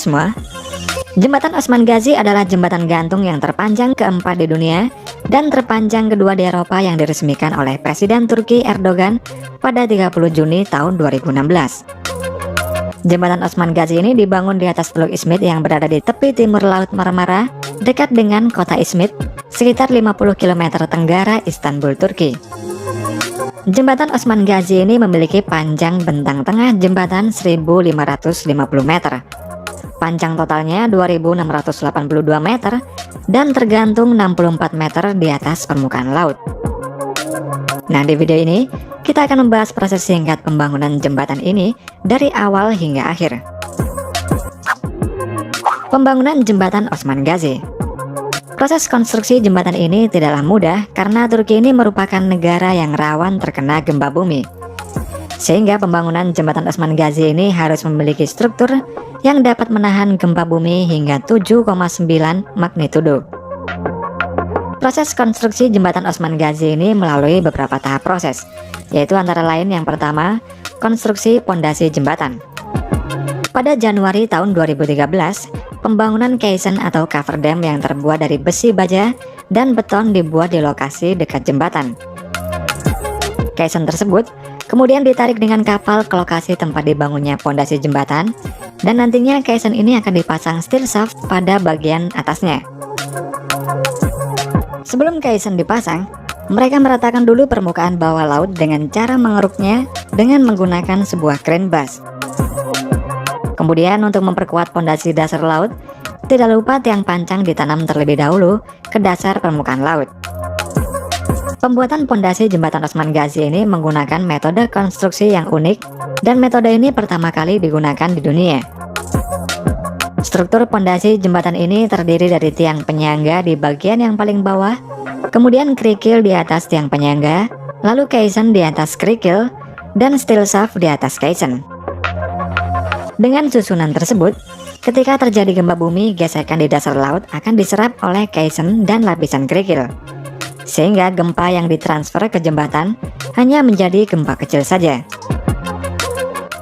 semua. Jembatan Osman Gazi adalah jembatan gantung yang terpanjang keempat di dunia dan terpanjang kedua di Eropa yang diresmikan oleh Presiden Turki Erdogan pada 30 Juni tahun 2016. Jembatan Osman Gazi ini dibangun di atas Teluk Izmit yang berada di tepi timur Laut Marmara, dekat dengan kota Izmit, sekitar 50 km tenggara Istanbul, Turki. Jembatan Osman Gazi ini memiliki panjang bentang tengah jembatan 1.550 meter. Panjang totalnya 2.682 meter dan tergantung 64 meter di atas permukaan laut. Nah, di video ini kita akan membahas proses singkat pembangunan jembatan ini dari awal hingga akhir. Pembangunan jembatan Osman Gazi. Proses konstruksi jembatan ini tidaklah mudah karena Turki ini merupakan negara yang rawan terkena gempa bumi. Sehingga pembangunan jembatan Osman Gazi ini harus memiliki struktur yang dapat menahan gempa bumi hingga 7,9 magnitudo. Proses konstruksi jembatan Osman Gazi ini melalui beberapa tahap proses, yaitu antara lain yang pertama, konstruksi pondasi jembatan. Pada Januari tahun 2013, pembangunan caisson atau cover dam yang terbuat dari besi baja dan beton dibuat di lokasi dekat jembatan. Caisson tersebut kemudian ditarik dengan kapal ke lokasi tempat dibangunnya pondasi jembatan, dan nantinya caisson ini akan dipasang steel shaft pada bagian atasnya. Sebelum caisson dipasang, mereka meratakan dulu permukaan bawah laut dengan cara mengeruknya dengan menggunakan sebuah crane bus. Kemudian untuk memperkuat pondasi dasar laut, tidak lupa tiang pancang ditanam terlebih dahulu ke dasar permukaan laut. Pembuatan pondasi jembatan Osman Gazi ini menggunakan metode konstruksi yang unik dan metode ini pertama kali digunakan di dunia. Struktur pondasi jembatan ini terdiri dari tiang penyangga di bagian yang paling bawah, kemudian kerikil di atas tiang penyangga, lalu caisson di atas kerikil, dan steel shaft di atas caisson. Dengan susunan tersebut, ketika terjadi gempa bumi, gesekan di dasar laut akan diserap oleh caisson dan lapisan kerikil, sehingga gempa yang ditransfer ke jembatan hanya menjadi gempa kecil saja.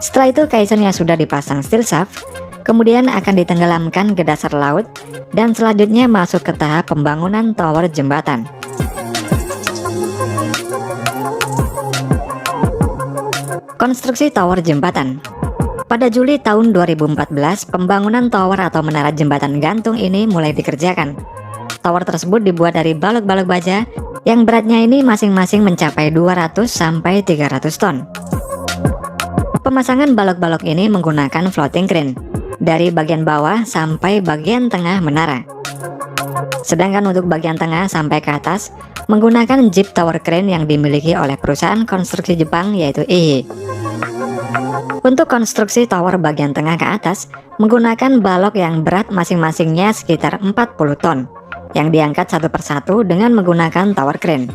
Setelah itu caisson yang sudah dipasang steel shaft kemudian akan ditenggelamkan ke dasar laut dan selanjutnya masuk ke tahap pembangunan tower jembatan. Konstruksi tower jembatan. Pada Juli tahun 2014, pembangunan tower atau menara jembatan gantung ini mulai dikerjakan. Tower tersebut dibuat dari balok-balok baja yang beratnya ini masing-masing mencapai 200 sampai 300 ton. Pemasangan balok-balok ini menggunakan floating crane dari bagian bawah sampai bagian tengah menara. Sedangkan untuk bagian tengah sampai ke atas menggunakan jeep tower crane yang dimiliki oleh perusahaan konstruksi Jepang yaitu EII. Untuk konstruksi tower bagian tengah ke atas menggunakan balok yang berat masing-masingnya sekitar 40 ton yang diangkat satu persatu dengan menggunakan tower crane.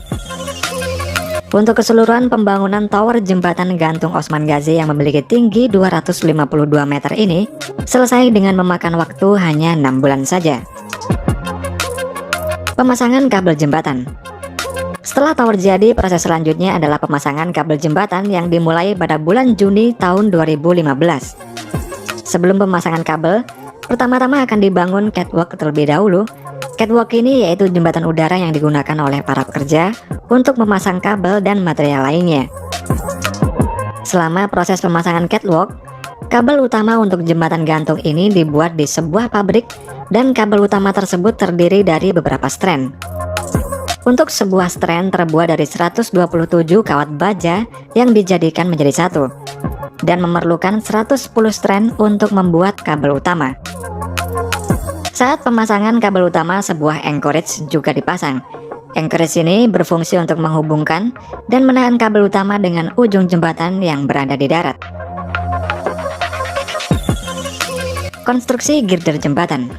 Untuk keseluruhan pembangunan tower jembatan gantung Osman Gazi yang memiliki tinggi 252 meter ini selesai dengan memakan waktu hanya 6 bulan saja. Pemasangan kabel jembatan. Setelah tower jadi, proses selanjutnya adalah pemasangan kabel jembatan yang dimulai pada bulan Juni tahun 2015. Sebelum pemasangan kabel, pertama-tama akan dibangun catwalk terlebih dahulu. Catwalk ini yaitu jembatan udara yang digunakan oleh para pekerja untuk memasang kabel dan material lainnya. Selama proses pemasangan catwalk, kabel utama untuk jembatan gantung ini dibuat di sebuah pabrik dan kabel utama tersebut terdiri dari beberapa strand. Untuk sebuah strand terbuat dari 127 kawat baja yang dijadikan menjadi satu dan memerlukan 110 strand untuk membuat kabel utama. Saat pemasangan kabel utama, sebuah anchorage juga dipasang. Anchorage ini berfungsi untuk menghubungkan dan menahan kabel utama dengan ujung jembatan yang berada di darat. Konstruksi girder jembatan.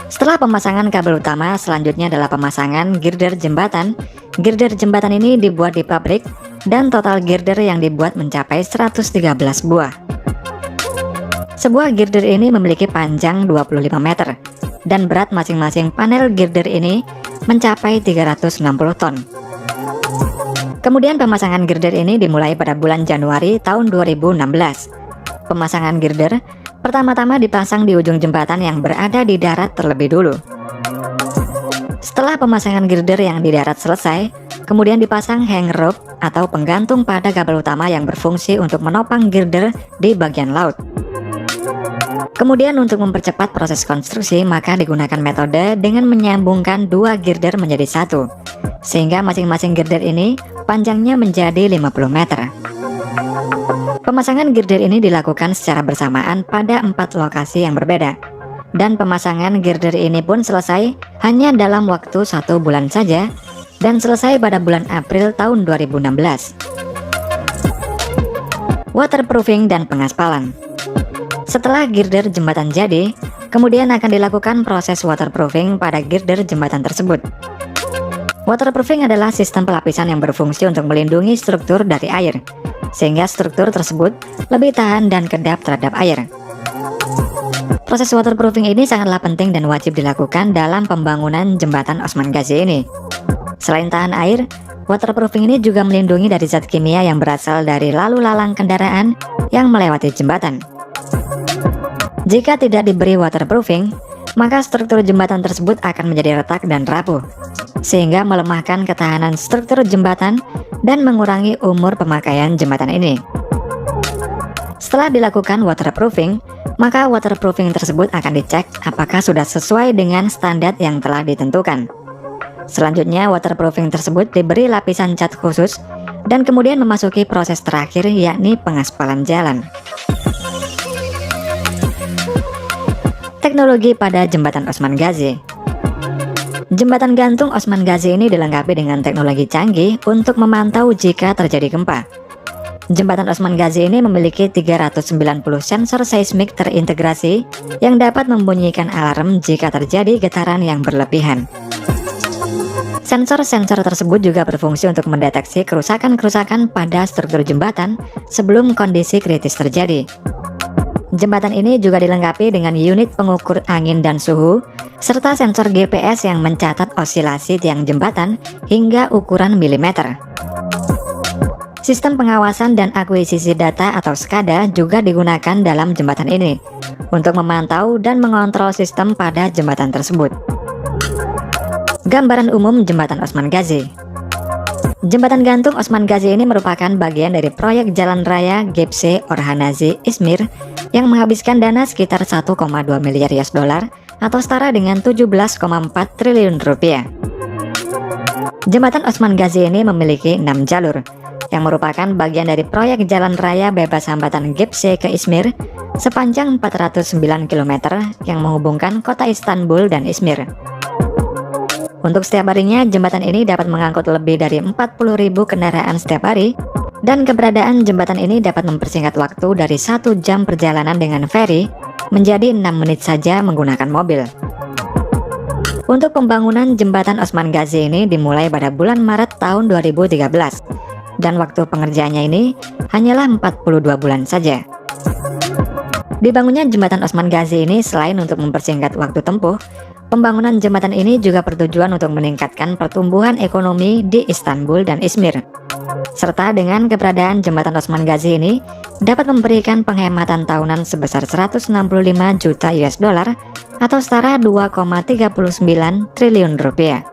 Setelah pemasangan kabel utama, selanjutnya adalah pemasangan girder jembatan. Girder jembatan ini dibuat di pabrik dan total girder yang dibuat mencapai 113 buah. Sebuah girder ini memiliki panjang 25 meter dan berat masing-masing panel girder ini mencapai 360 ton. Kemudian pemasangan girder ini dimulai pada bulan Januari tahun 2016. Pemasangan girder Pertama-tama dipasang di ujung jembatan yang berada di darat terlebih dulu. Setelah pemasangan girder yang di darat selesai, kemudian dipasang hang rope atau penggantung pada kabel utama yang berfungsi untuk menopang girder di bagian laut. Kemudian untuk mempercepat proses konstruksi, maka digunakan metode dengan menyambungkan dua girder menjadi satu, sehingga masing-masing girder ini panjangnya menjadi 50 meter. Pemasangan girder ini dilakukan secara bersamaan pada 4 lokasi yang berbeda, dan pemasangan girder ini pun selesai hanya dalam waktu 1 bulan saja, dan selesai pada bulan April tahun 2016. Waterproofing dan pengaspalan. Setelah girder jembatan jadi, kemudian akan dilakukan proses waterproofing pada girder jembatan tersebut. Waterproofing adalah sistem pelapisan yang berfungsi untuk melindungi struktur dari air, sehingga struktur tersebut lebih tahan dan kedap terhadap air. Proses waterproofing ini sangatlah penting dan wajib dilakukan dalam pembangunan jembatan Osman Ghazi ini. Selain tahan air, waterproofing ini juga melindungi dari zat kimia yang berasal dari lalu lalang kendaraan yang melewati jembatan. Jika tidak diberi waterproofing, maka struktur jembatan tersebut akan menjadi retak dan rapuh, sehingga melemahkan ketahanan struktur jembatan dan mengurangi umur pemakaian jembatan ini. Setelah dilakukan waterproofing, maka waterproofing tersebut akan dicek apakah sudah sesuai dengan standar yang telah ditentukan. Selanjutnya, waterproofing tersebut diberi lapisan cat khusus dan kemudian memasuki proses terakhir, yakni pengaspalan jalan. Teknologi pada jembatan Osman Ghazi. Jembatan gantung Osman Ghazi ini dilengkapi dengan teknologi canggih untuk memantau jika terjadi gempa. Jembatan Osman Ghazi ini memiliki 390 sensor seismik terintegrasi yang dapat membunyikan alarm jika terjadi getaran yang berlebihan. Sensor-sensor tersebut juga berfungsi untuk mendeteksi kerusakan-kerusakan pada struktur jembatan sebelum kondisi kritis terjadi. Jembatan ini juga dilengkapi dengan unit pengukur angin dan suhu, serta sensor GPS yang mencatat osilasi tiang jembatan hingga ukuran milimeter. Sistem pengawasan dan akuisisi data atau SCADA juga digunakan dalam jembatan ini untuk memantau dan mengontrol sistem pada jembatan tersebut. Gambaran umum jembatan Osman Ghazi. Jembatan gantung Osman Ghazi ini merupakan bagian dari proyek jalan raya Gebze Orhanazi Izmir yang menghabiskan dana sekitar 1,2 miliar US dollar atau setara dengan 17,4 triliun rupiah. Jembatan Osman Ghazi ini memiliki 6 jalur yang merupakan bagian dari proyek jalan raya bebas hambatan Gebze ke Izmir sepanjang 409 km yang menghubungkan kota Istanbul dan Izmir. Untuk setiap harinya, jembatan ini dapat mengangkut lebih dari 40.000 kendaraan setiap hari, dan keberadaan jembatan ini dapat mempersingkat waktu dari 1 jam perjalanan dengan feri menjadi 6 menit saja menggunakan mobil. Untuk pembangunan jembatan Osman Ghazi ini dimulai pada bulan Maret tahun 2013, dan waktu pengerjaannya ini hanyalah 42 bulan saja. Dibangunnya jembatan Osman Ghazi ini selain untuk mempersingkat waktu tempuh, pembangunan jembatan ini juga bertujuan untuk meningkatkan pertumbuhan ekonomi di Istanbul dan Izmir. Serta dengan keberadaan jembatan Osman Ghazi ini dapat memberikan penghematan tahunan sebesar 165 juta US dollar atau setara 2,39 triliun rupiah.